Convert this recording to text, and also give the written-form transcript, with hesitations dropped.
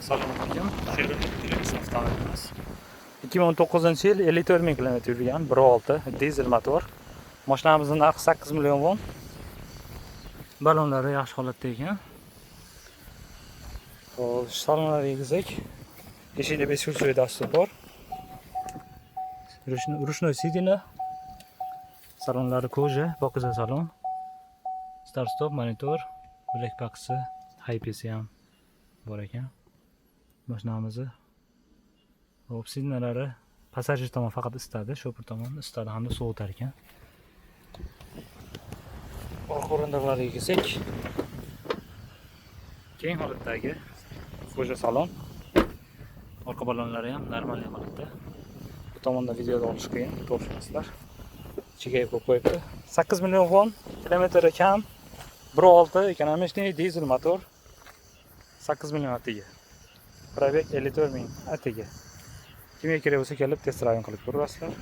Assalomu alaykum. Chevrolet Trax avtomobilimiz 2019-yil 54 ming kilometr yurgan 1.6 dizel motor. Mashinamizning narxi 8 million won. Balonlari yaxshi holatda ekan. Xo'p, salonlariga kelsak, eshikda beshkulsoy dastur bor. Ручной сиденье. Salonlari koja, pokiza salon. Start stop monitor, bilak paqqisi, HiPC ham bor ekan. Mashinamizni hop signallari passajir tomon faqat isitadi, shofer tomon isitadi hamda sovutar ekan. Orqa o'rindiqlariga kelsak, keng holatdagi koja salon. Orqa balonlari ham normal holatda. Bu tomonda videoda olish qiyin, ko'rishmasizlar. Ichiga qo'yib qo'yibdi. 8 million won, kilometri kam. 1.6 ekonomичный dizel motor. 8 million atiga. Probeg 54 ming atiga. Kimga kerak bo'lsa kelib test drive qilib ko'rasizlar.